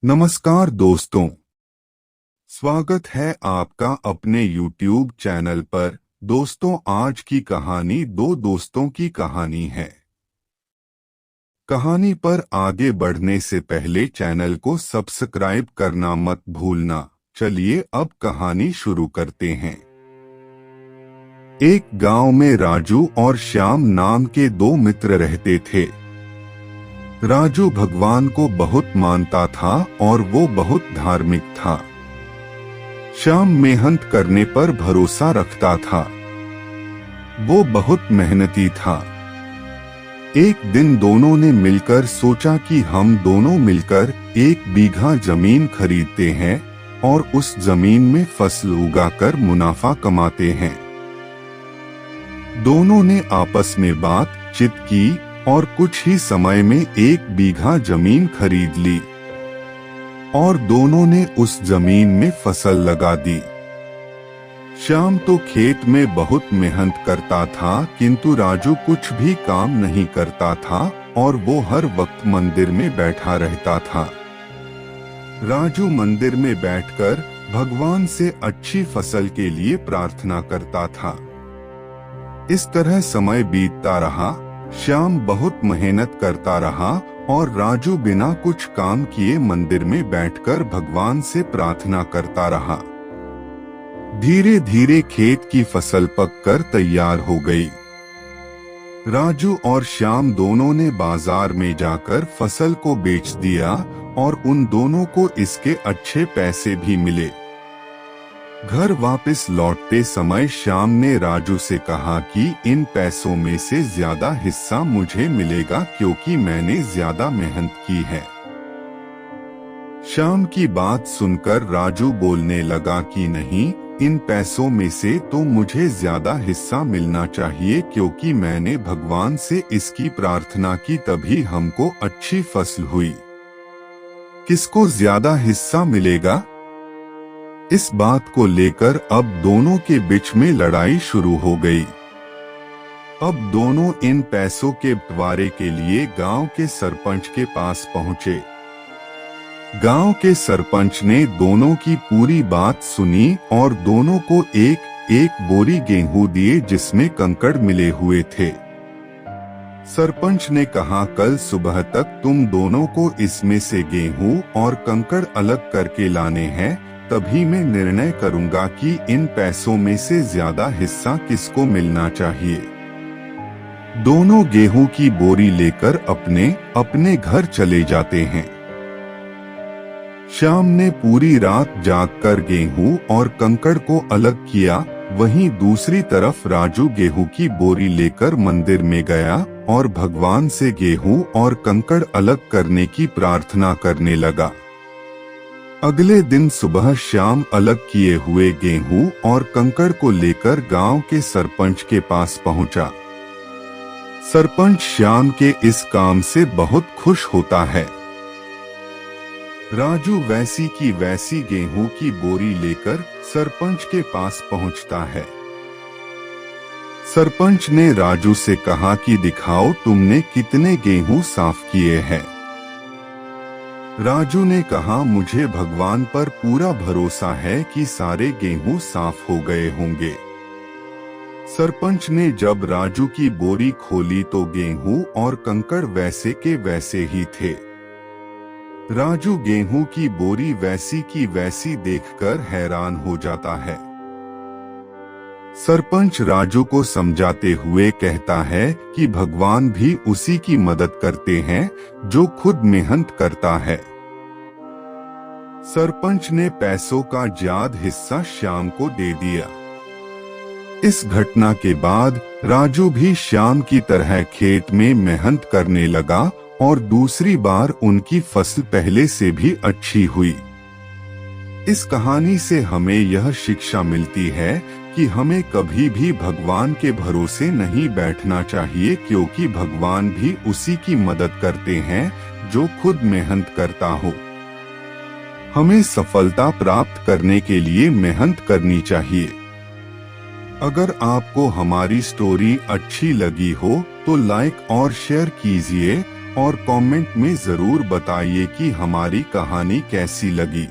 नमस्कार दोस्तों, स्वागत है आपका अपने YouTube चैनल पर। दोस्तों, आज की कहानी दो दोस्तों की कहानी है। कहानी पर आगे बढ़ने से पहले चैनल को सब्सक्राइब करना मत भूलना। चलिए अब कहानी शुरू करते हैं। एक गांव में राजू और श्याम नाम के दो मित्र रहते थे। राजू भगवान को बहुत मानता था और वो बहुत धार्मिक था। श्याम मेहनत करने पर भरोसा रखता था। वो बहुत मेहनती था। एक दिन दोनों ने मिलकर सोचा कि हम दोनों मिलकर 1 बीघा जमीन खरीदते हैं और उस जमीन में फसल उगाकर मुनाफा कमाते हैं। दोनों ने आपस में बातचीत की और कुछ ही समय में 1 बीघा जमीन खरीद ली और दोनों ने उस जमीन में फसल लगा दी। श्याम तो खेत में बहुत मेहनत करता था, किंतु राजू कुछ भी काम नहीं करता था और वो हर वक्त मंदिर में बैठा रहता था। राजू मंदिर में बैठकर भगवान से अच्छी फसल के लिए प्रार्थना करता था। इस तरह समय बीतता रहा। श्याम बहुत मेहनत करता रहा और राजू बिना कुछ काम किए मंदिर में बैठकर भगवान से प्रार्थना करता रहा। धीरे धीरे खेत की फसल पककर तैयार हो गई। राजू और श्याम दोनों ने बाजार में जाकर फसल को बेच दिया और उन दोनों को इसके अच्छे पैसे भी मिले। घर वापस लौटते समय श्याम ने राजू से कहा कि इन पैसों में से ज्यादा हिस्सा मुझे मिलेगा क्योंकि मैंने ज्यादा मेहनत की है। श्याम की बात सुनकर राजू बोलने लगा कि नहीं, इन पैसों में से तो मुझे ज्यादा हिस्सा मिलना चाहिए क्योंकि मैंने भगवान से इसकी प्रार्थना की तभी हमको अच्छी फसल हुई। किसको ज्यादा हिस्सा मिलेगा? इस बात को लेकर अब दोनों के बीच में लड़ाई शुरू हो गई। अब दोनों इन पैसों के बंटवारे के लिए गांव के सरपंच के पास पहुंचे। गांव के सरपंच ने दोनों की पूरी बात सुनी और दोनों को एक एक बोरी गेहूं दिए जिसमें कंकड़ मिले हुए थे। सरपंच ने कहा, कल सुबह तक तुम दोनों को इसमें से गेहूं और कंकड़ अलग करके लाने हैं, तभी मैं निर्णय करूंगा कि इन पैसों में से ज्यादा हिस्सा किसको मिलना चाहिए। दोनों गेहूं की बोरी लेकर अपने अपने घर चले जाते हैं। श्याम ने पूरी रात जागकर गेहूं और कंकड़ को अलग किया। वहीं दूसरी तरफ राजू गेहूं की बोरी लेकर मंदिर में गया और भगवान से गेहूं और कंकड़ अलग करने की प्रार्थना करने लगा। अगले दिन सुबह श्याम अलग किए हुए गेहूं और कंकड़ को लेकर गांव के सरपंच के पास पहुंचा। सरपंच श्याम के इस काम से बहुत खुश होता है। राजू वैसी की वैसी गेहूं की बोरी लेकर सरपंच के पास पहुंचता है। सरपंच ने राजू से कहा कि दिखाओ तुमने कितने गेहूं साफ किए हैं। राजू ने कहा, मुझे भगवान पर पूरा भरोसा है कि सारे गेहूं साफ हो गए होंगे। सरपंच ने जब राजू की बोरी खोली तो गेहूं और कंकड़ वैसे के वैसे ही थे। राजू गेहूं की बोरी वैसी की वैसी देखकर हैरान हो जाता है। सरपंच राजू को समझाते हुए कहता है कि भगवान भी उसी की मदद करते हैं जो खुद मेहनत करता है। सरपंच ने पैसों का ज्यादा हिस्सा श्याम को दे दिया। इस घटना के बाद राजू भी श्याम की तरह खेत में मेहनत करने लगा और दूसरी बार उनकी फसल पहले से भी अच्छी हुई। इस कहानी से हमें यह शिक्षा मिलती है कि हमें कभी भी भगवान के भरोसे नहीं बैठना चाहिए क्योंकि भगवान भी उसी की मदद करते हैं जो खुद मेहनत करता हो। हमें सफलता प्राप्त करने के लिए मेहनत करनी चाहिए। अगर आपको हमारी स्टोरी अच्छी लगी हो तो लाइक और शेयर कीजिए और कमेंट में जरूर बताइए कि हमारी कहानी कैसी लगी।